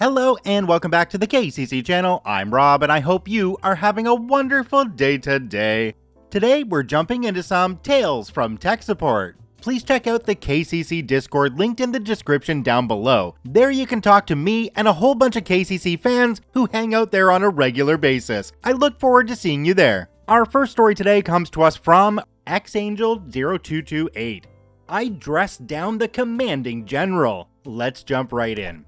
Hello and welcome back to the KCC channel. I'm Rob and I hope you are having a wonderful day today. Today we're jumping into some Tales from Tech Support. Please check out the KCC Discord linked in the description down below. There you can talk to me and a whole bunch of KCC fans who hang out there on a regular basis. I look forward to seeing you there. Our first story today comes to us from XAngel0228. I dressed down the commanding general. Let's jump right in.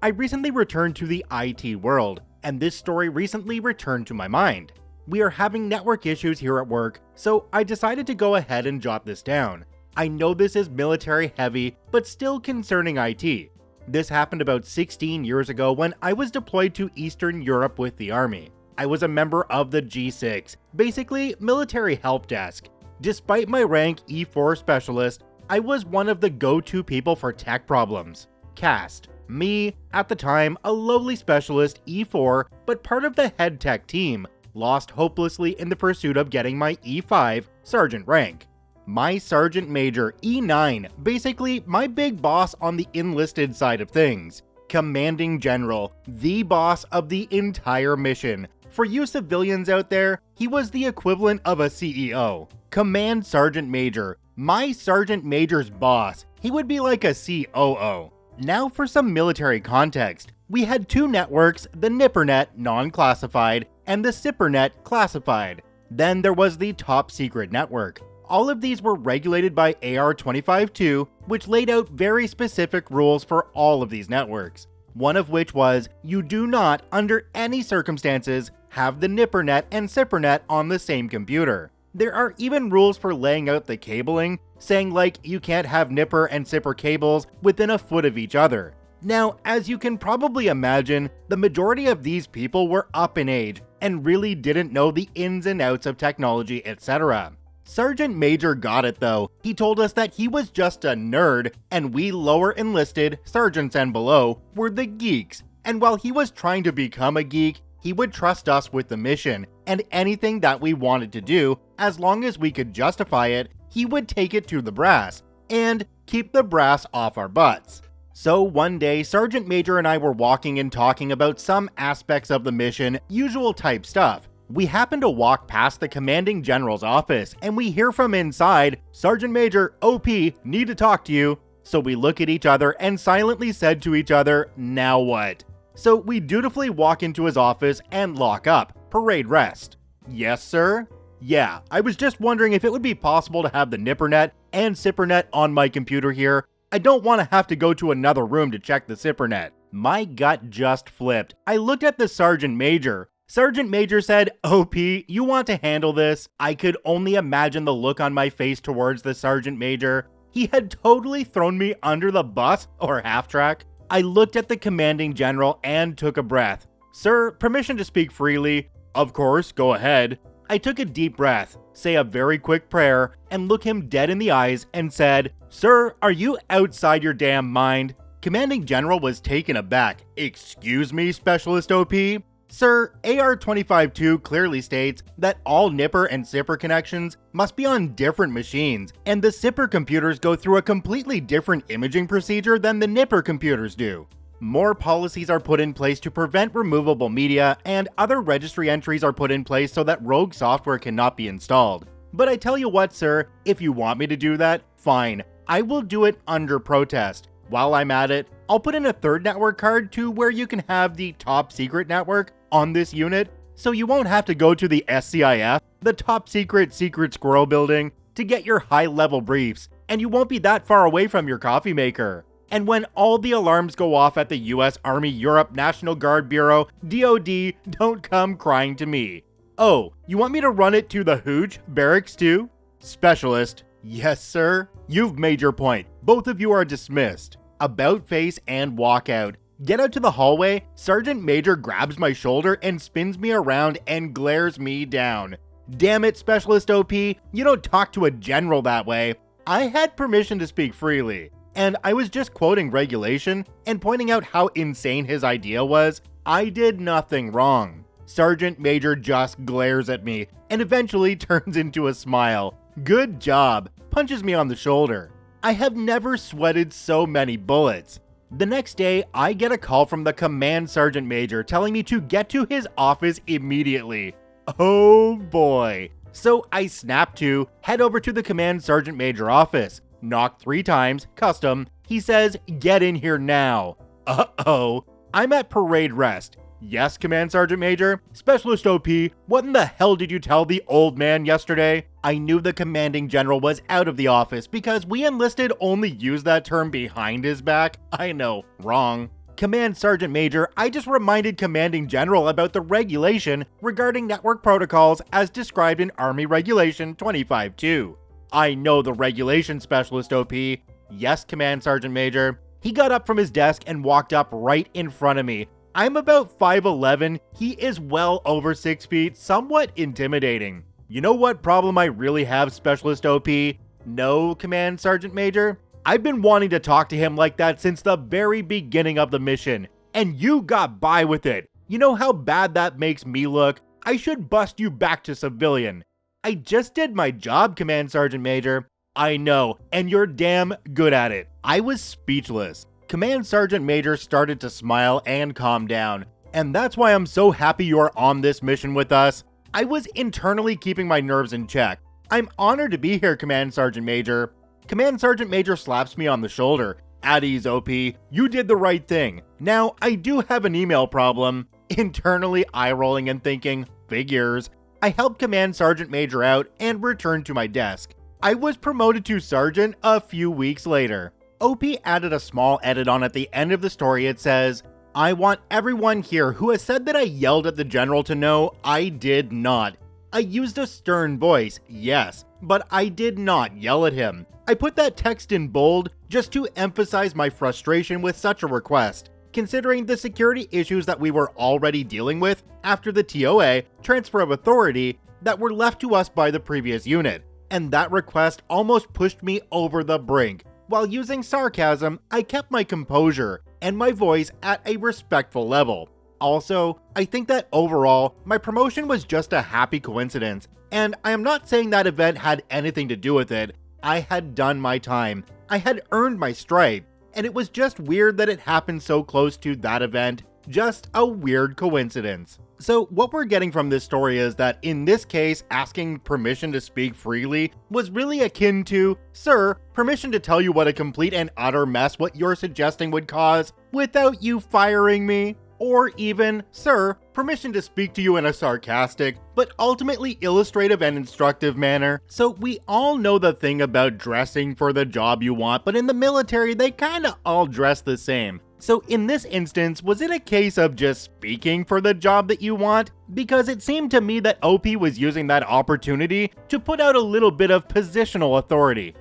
I recently returned to the IT world, and this story recently returned to my mind. We are having network issues here at work, so I decided to go ahead and jot this down. I know this is military heavy, but still concerning IT. This happened about 16 years ago when I was deployed to Eastern Europe with the Army. I was a member of the G6, basically military help desk. Despite my rank E4 specialist, I was one of the go-to people for tech problems. Cast. Me, at the time, a lowly specialist E4, but part of the head tech team, lost hopelessly in the pursuit of getting my E5 sergeant rank. My sergeant major E9, basically my big boss on the enlisted side of things. Commanding general, the boss of the entire mission. For you civilians out there, he was the equivalent of a CEO. Command sergeant major, my sergeant major's boss. He would be like a COO. Now for some military context. We had two networks, the NIPRNet non-classified and the SIPRNet classified. Then there was the top secret network. All of these were regulated by AR 25-2, which laid out very specific rules for all of these networks. One of which was, you do not, under any circumstances, have the NIPRNet and SIPRNet on the same computer. There are even rules for laying out the cabling, saying like you can't have NIPR and SIPR cables within a foot of each other. Now, as you can probably imagine, the majority of these people were up in age and really didn't know the ins and outs of technology, etc. Sergeant Major got it though. He told us that he was just a nerd and we lower enlisted, sergeants and below, were the geeks. And while he was trying to become a geek, he would trust us with the mission, and anything that we wanted to do, as long as we could justify it, he would take it to the brass, and keep the brass off our butts. So one day, Sergeant Major and I were walking and talking about some aspects of the mission, usual type stuff. We happened to walk past the commanding general's office, and we hear from inside, "Sergeant Major, OP, need to talk to you." So we look at each other and silently said to each other, "Now what?" So we dutifully walk into his office and lock up. Parade rest. "Yes, sir?" "Yeah, I was just wondering if it would be possible to have the NIPRNet and SIPRNet on my computer here. I don't want to have to go to another room to check the SIPRNet." My gut just flipped. I looked at the Sergeant Major. Sergeant Major said, "OP, you want to handle this?" I could only imagine the look on my face towards the Sergeant Major. He had totally thrown me under the bus or half-track. I looked at the commanding general and took a breath. "Sir, permission to speak freely?" "Of course, go ahead." I took a deep breath, say a very quick prayer, and look him dead in the eyes and said, "Sir, are you outside your damn mind?" Commanding general was taken aback. "Excuse me, Specialist OP?" "Sir, AR 25-2 clearly states that all NIPR and SIPR connections must be on different machines, and the SIPR computers go through a completely different imaging procedure than the NIPR computers do. More policies are put in place to prevent removable media, and other registry entries are put in place so that rogue software cannot be installed. But I tell you what, sir, if you want me to do that, fine. I will do it under protest. While I'm at it, I'll put in a third network card to where you can have the top secret network on this unit, so you won't have to go to the SCIF, the top secret squirrel building, to get your high-level briefs, and you won't be that far away from your coffee maker. And when all the alarms go off at the US Army Europe National Guard Bureau, DOD, don't come crying to me. Oh, you want me to run it to the Hooch barracks too?" Specialist: "Yes, sir. You've made your point. Both of you are dismissed." About face and walk out. Get out to the hallway, Sergeant Major grabs my shoulder and spins me around and glares me down. "Damn it, Specialist OP, you don't talk to a general that way." I had permission to speak freely, and I was just quoting regulation and pointing out how insane his idea was. I did nothing wrong. Sergeant Major just glares at me and eventually turns into a smile. "Good job," punches me on the shoulder. I have never sweated so many bullets. The next day, I get a call from the Command Sergeant Major telling me to get to his office immediately. Oh boy. So I snap to, head over to the Command Sergeant Major office, knock 3 times, custom. He says, "Get in here now." Uh-oh. I'm at parade rest. "Yes, Command Sergeant Major. Specialist OP, what in the hell did you tell the old man yesterday?" I knew the commanding general was out of the office because we enlisted only use that term behind his back. I know, wrong. "Command Sergeant Major, I just reminded Commanding General about the regulation regarding network protocols as described in Army Regulation 25-2. "I know the regulation, Specialist OP. "Yes, Command Sergeant Major." He got up from his desk and walked up right in front of me. I'm about 5'11", he is well over 6 feet, somewhat intimidating. "You know what problem I really have, Specialist OP?" "No, Command Sergeant Major." "I've been wanting to talk to him like that since the very beginning of the mission, and you got by with it. You know how bad that makes me look? I should bust you back to civilian." "I just did my job, Command Sergeant Major." "I know, and you're damn good at it." I was speechless. Command Sergeant Major started to smile and calm down, "And that's why I'm so happy you are on this mission with us." I was internally keeping my nerves in check. "I'm honored to be here, Command Sergeant Major." Command Sergeant Major slaps me on the shoulder. "At ease, OP. You did the right thing. Now, I do have an email problem." Internally eye-rolling and thinking, figures. I helped Command Sergeant Major out and returned to my desk. I was promoted to Sergeant a few weeks later. OP added a small edit on at the end of the story. It says, "I want everyone here who has said that I yelled at the general to know I did not. I used a stern voice, yes, but I did not yell at him. I put that text in bold just to emphasize my frustration with such a request, considering the security issues that we were already dealing with after the TOA, transfer of authority, that were left to us by the previous unit, and that request almost pushed me over the brink. While using sarcasm, I kept my composure and my voice at a respectful level. Also, I think that overall, my promotion was just a happy coincidence, and I am not saying that event had anything to do with it. I had done my time. I had earned my stripe, and it was just weird that it happened so close to that event. Just a weird coincidence." So what we're getting from this story is that in this case, asking permission to speak freely was really akin to, "Sir, permission to tell you what a complete and utter mess what you're suggesting would cause without you firing me." Or even, "Sir, permission to speak to you in a sarcastic, but ultimately illustrative and instructive manner." So we all know the thing about dressing for the job you want, but in the military, they kinda all dress the same. So in this instance, was it a case of just speaking for the job that you want? Because it seemed to me that OP was using that opportunity to put out a little bit of positional authority.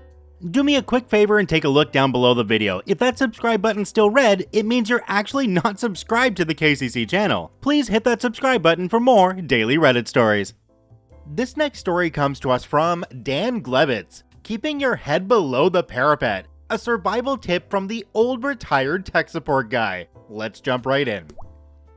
Do me a quick favor and take a look down below the video. If that subscribe button's still red, it means you're actually not subscribed to the KCC channel. Please hit that subscribe button for more daily Reddit stories. This next story comes to us from Dan Glevitz, "Keeping your head below the parapet. A survival tip from the old retired tech support guy." Let's jump right in.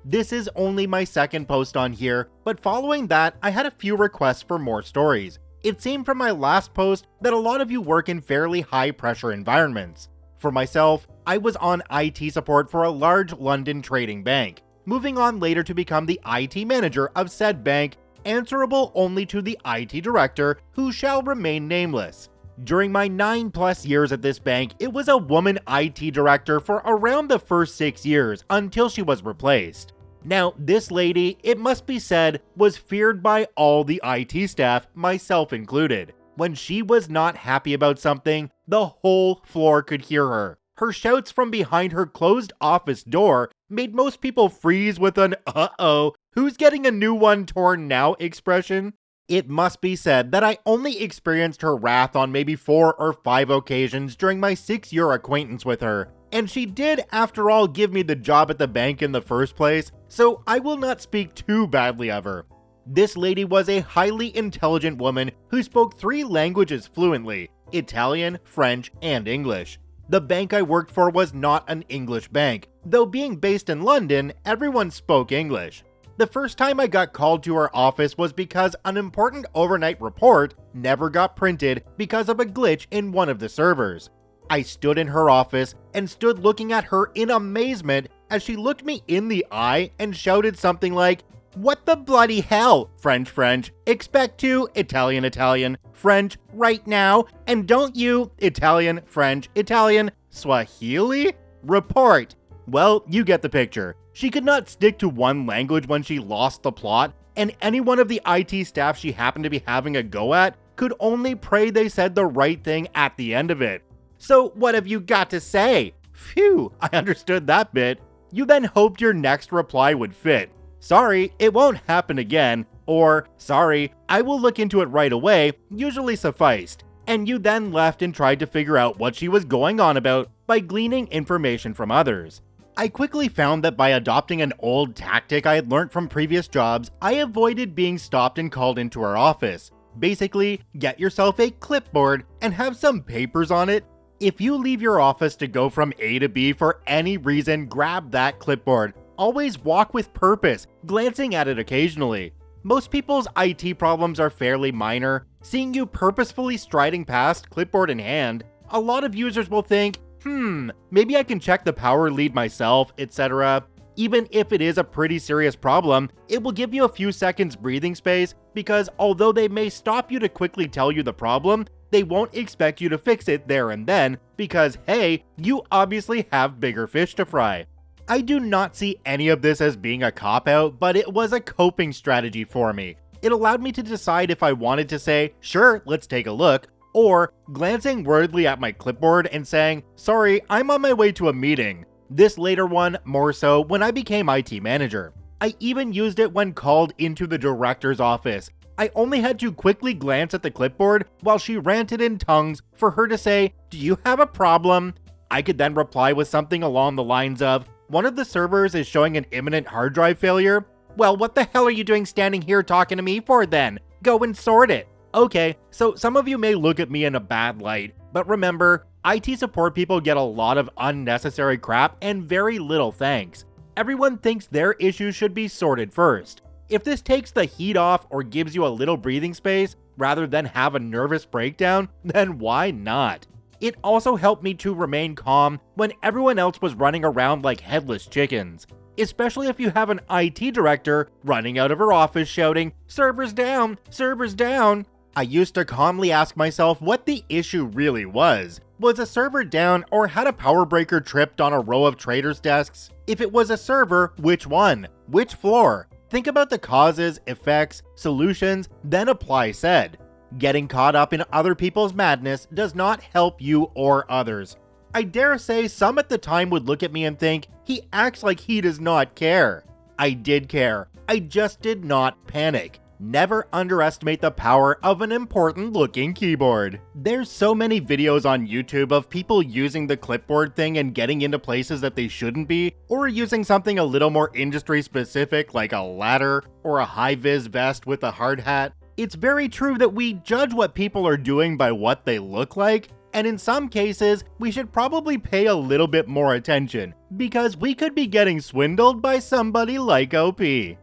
This is only my second post on here, but following that, I had a few requests for more stories. It seemed from my last post that a lot of you work in fairly high pressure environments. For myself, I was on IT support for a large London trading bank, moving on later to become the IT manager of said bank, answerable only to the IT director, who shall remain nameless. During my 9+ years at this bank, it was a woman IT director for around the first 6 years until she was replaced. Now, this lady, it must be said, was feared by all the IT staff, myself included. When she was not happy about something, the whole floor could hear her. Her shouts from behind her closed office door made most people freeze with an "uh-oh, who's getting a new one torn now" expression. It must be said that I only experienced her wrath on maybe 4 or 5 occasions during my 6-year acquaintance with her, and she did, after all, give me the job at the bank in the first place, so I will not speak too badly of her. This lady was a highly intelligent woman who spoke 3 languages fluently: Italian, French, and English. The bank I worked for was not an English bank, though being based in London, everyone spoke English. The first time I got called to her office was because an important overnight report never got printed because of a glitch in one of the servers. I stood in her office and stood looking at her in amazement as she looked me in the eye and shouted something like, "What the bloody hell? French, French, expect to, Italian, Italian, French, right now, and don't you, Italian, French, Italian, Swahili? Report." Well, you get the picture. She could not stick to one language when she lost the plot, and any one of the IT staff she happened to be having a go at could only pray they said the right thing at the end of it. "So what have you got to say?" Phew, I understood that bit. You then hoped your next reply would fit. "Sorry, it won't happen again," or "Sorry, I will look into it right away," usually sufficed. And you then left and tried to figure out what she was going on about by gleaning information from others. I quickly found that by adopting an old tactic I had learned from previous jobs, I avoided being stopped and called into our office. Basically, get yourself a clipboard and have some papers on it. If you leave your office to go from A to B for any reason, grab that clipboard. Always walk with purpose, glancing at it occasionally. Most people's IT problems are fairly minor. Seeing you purposefully striding past, clipboard in hand, a lot of users will think, maybe I can check the power lead myself, etc. Even if it is a pretty serious problem, it will give you a few seconds breathing space because although they may stop you to quickly tell you the problem, they won't expect you to fix it there and then because, hey, you obviously have bigger fish to fry. I do not see any of this as being a cop-out, but it was a coping strategy for me. It allowed me to decide if I wanted to say, "Sure, let's take a look," or glancing worriedly at my clipboard and saying, "Sorry, I'm on my way to a meeting." This later one, more so when I became IT manager. I even used it when called into the director's office. I only had to quickly glance at the clipboard while she ranted in tongues for her to say, "Do you have a problem?" I could then reply with something along the lines of, "One of the servers is showing an imminent hard drive failure." "Well, what the hell are you doing standing here talking to me for then? Go and sort it." Okay, so some of you may look at me in a bad light, but remember, IT support people get a lot of unnecessary crap and very little thanks. Everyone thinks their issues should be sorted first. If this takes the heat off or gives you a little breathing space, rather than have a nervous breakdown, then why not? It also helped me to remain calm when everyone else was running around like headless chickens. Especially if you have an IT director running out of her office shouting, "Servers down, servers down." I used to calmly ask myself what the issue really was. Was a server down or had a power breaker tripped on a row of traders' desks? If it was a server, which one? Which floor? Think about the causes, effects, solutions, then apply said. Getting caught up in other people's madness does not help you or others. I dare say some at the time would look at me and think, he acts like he does not care. I did care. I just did not panic. Never underestimate the power of an important looking keyboard. There's so many videos on YouTube of people using the clipboard thing and getting into places that they shouldn't be, or using something a little more industry specific like a ladder or a high-vis vest with a hard hat. It's very true that we judge what people are doing by what they look like, and in some cases, we should probably pay a little bit more attention, because we could be getting swindled by somebody like OP.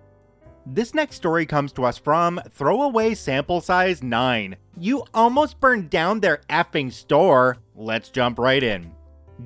This next story comes to us from Throwaway Sample Size 9. You almost burned down their effing store. Let's jump right in.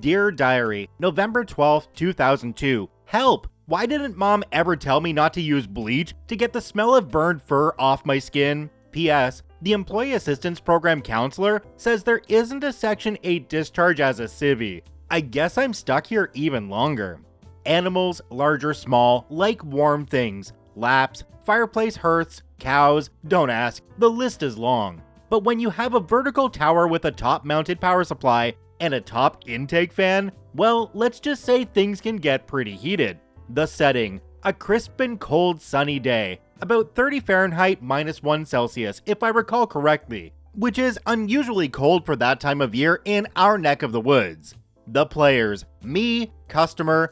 Dear Diary, November 12th, 2002. Help! Why didn't mom ever tell me not to use bleach to get the smell of burned fur off my skin? P.S. The Employee Assistance Program counselor says there isn't a Section 8 discharge as a civvy. I guess I'm stuck here even longer. Animals, large or small, like warm things. Laps, fireplace hearths, cows, don't ask, the list is long. But when you have a vertical tower with a top-mounted power supply and a top intake fan, well, let's just say things can get pretty heated. The setting, a crisp and cold sunny day, about 30 Fahrenheit -1 Celsius if I recall correctly, which is unusually cold for that time of year in our neck of the woods. The players, me, customer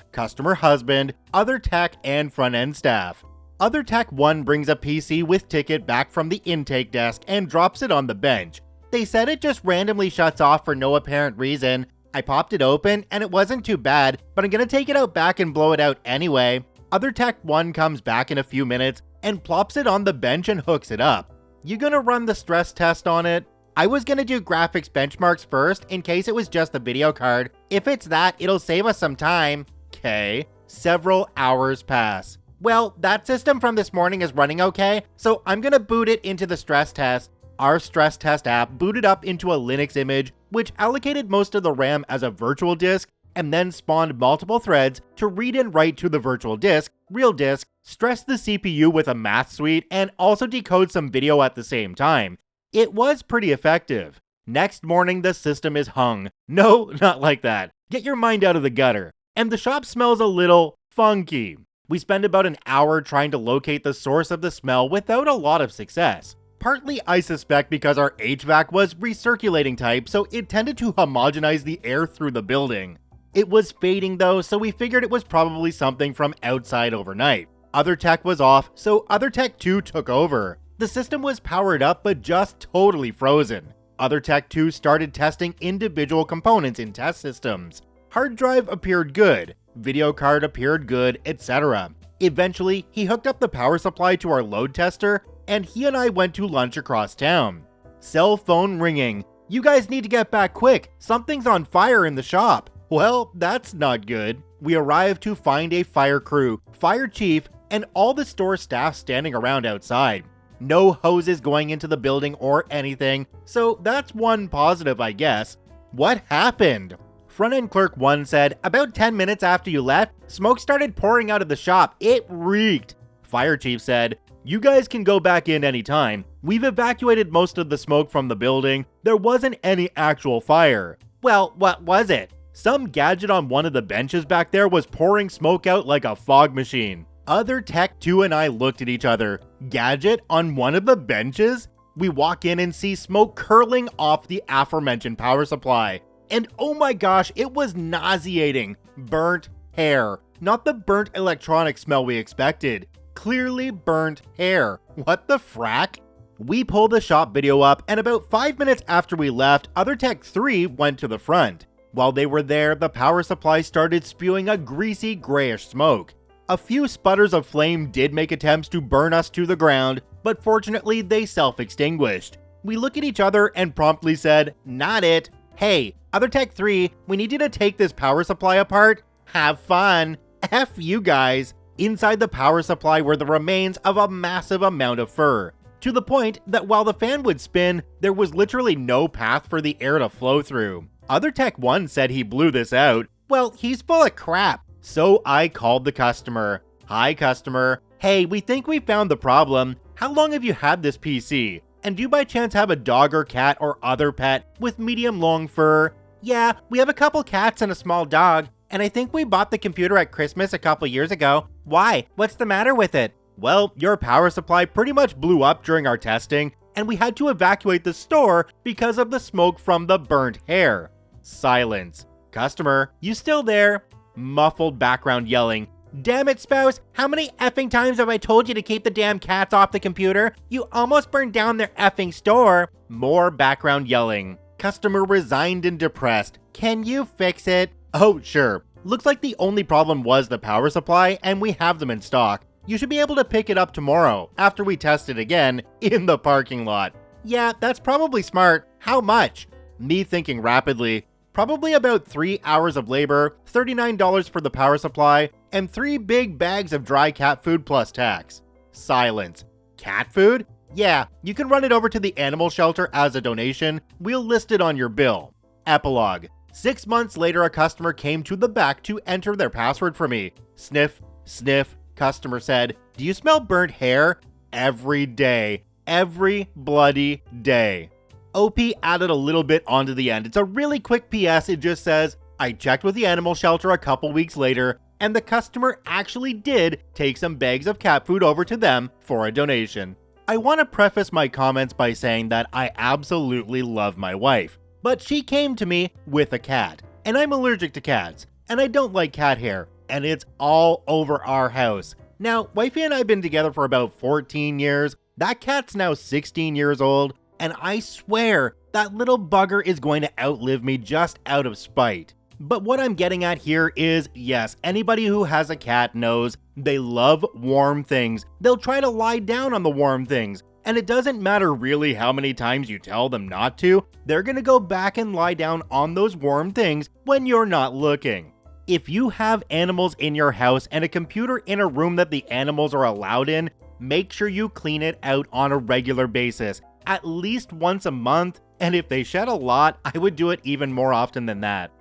husband, other tech, and front-end staff. Other Tech 1 brings a PC with ticket back from the intake desk and drops it on the bench. They said it just randomly shuts off for no apparent reason. I popped it open and it wasn't too bad, but I'm gonna take it out back and blow it out anyway. Other Tech 1 comes back in a few minutes and plops it on the bench and hooks it up. You gonna run the stress test on it? I was gonna do graphics benchmarks first in case it was just the video card. If it's that, it'll save us some time. Okay. Several hours pass. Well, that system from this morning is running okay, so I'm gonna boot it into the stress test. Our stress test app booted up into a Linux image, which allocated most of the RAM as a virtual disk, and then spawned multiple threads to read and write to the virtual disk, real disk, stress the CPU with a math suite, and also decode some video at the same time. It was pretty effective. Next morning, the system is hung. No, not like that. Get your mind out of the gutter. And the shop smells a little funky. We spend about an hour trying to locate the source of the smell without a lot of success. Partly, I suspect, because our HVAC was recirculating type, so it tended to homogenize the air through the building. It was fading though, so we figured it was probably something from outside overnight. Other tech was off, so Other Tech 2 took over. The system was powered up, but just totally frozen. Other Tech 2 started testing individual components in test systems. Hard drive appeared good, video card appeared good, etc. Eventually, he hooked up the power supply to our load tester, and he and I went to lunch across town. Cell phone ringing. You guys need to get back quick. Something's on fire in the shop. Well, that's not good. We arrived to find a fire crew, fire chief, and all the store staff standing around outside. No hoses going into the building or anything, so that's one positive, I guess. What happened? Front-end clerk 1 said, about 10 minutes after you left, smoke started pouring out of the shop. It reeked. Fire chief said, you guys can go back in anytime. We've evacuated most of the smoke from the building. There wasn't any actual fire. Well, what was it? Some gadget on one of the benches back there was pouring smoke out like a fog machine. Other Tech 2 and I looked at each other. Gadget on one of the benches? We walk in and see smoke curling off the aforementioned power supply. And oh my gosh, it was nauseating. Burnt hair. Not the burnt electronic smell we expected. Clearly burnt hair. What the frack? We pulled the shop video up, and about 5 minutes after we left, Other Tech 3 went to the front. While they were there, the power supply started spewing a greasy grayish smoke. A few sputters of flame did make attempts to burn us to the ground, but fortunately they self-extinguished. We looked at each other and promptly said, not it. Hey, Other Tech 3, we need you to take this power supply apart. Have fun. F you guys. Inside the power supply were the remains of a massive amount of fur, to the point that while the fan would spin, there was literally no path for the air to flow through. Other Tech 1 said he blew this out. Well, he's full of crap. So I called the customer. Hi customer. Hey, we think we found the problem. How long have you had this PC? And do you by chance have a dog or cat or other pet with medium long fur? Yeah, we have a couple cats and a small dog, and I think we bought the computer at Christmas a couple years ago. Why? What's the matter with it? Well, your power supply pretty much blew up during our testing, and we had to evacuate the store because of the smoke from the burnt hair. Silence. Customer, you still there? Muffled background yelling. Damn it, spouse, how many effing times have I told you to keep the damn cats off the computer? You almost burned down their effing store. More background yelling. Customer resigned and depressed. Can you fix it? Oh, sure. Looks like the only problem was the power supply, and we have them in stock. You should be able to pick it up tomorrow, after we test it again, in the parking lot. Yeah, that's probably smart. How much? Me thinking rapidly. Probably about 3 hours of labor, $39 for the power supply, and 3 big bags of dry cat food plus tax. Silence. Cat food? Yeah, you can run it over to the animal shelter as a donation. We'll list it on your bill. Epilogue. 6 months later, a customer came to the back to enter their password for me. Sniff, sniff. Customer said, do you smell burnt hair? Every day. Every bloody day. OP added a little bit onto the end. It's a really quick PS. It just says, I checked with the animal shelter a couple weeks later, and the customer actually did take some bags of cat food over to them for a donation. I want to preface my comments by saying that I absolutely love my wife, but she came to me with a cat, and I'm allergic to cats, and I don't like cat hair, and it's all over our house. Now, wifey and I have been together for about 14 years. That cat's now 16 years old. And I swear that little bugger is going to outlive me just out of spite. But what I'm getting at here is, yes, anybody who has a cat knows they love warm things. They'll try to lie down on the warm things. And it doesn't matter really how many times you tell them not to, they're gonna go back and lie down on those warm things when you're not looking. If you have animals in your house and a computer in a room that the animals are allowed in, make sure you clean it out on a regular basis, at least once a month, and if they shed a lot, I would do it even more often than that.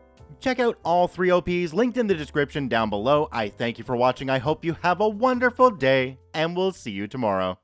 Check out all 3 OPs linked in the description down below. I thank you for watching, I hope you have a wonderful day, and we'll see you tomorrow.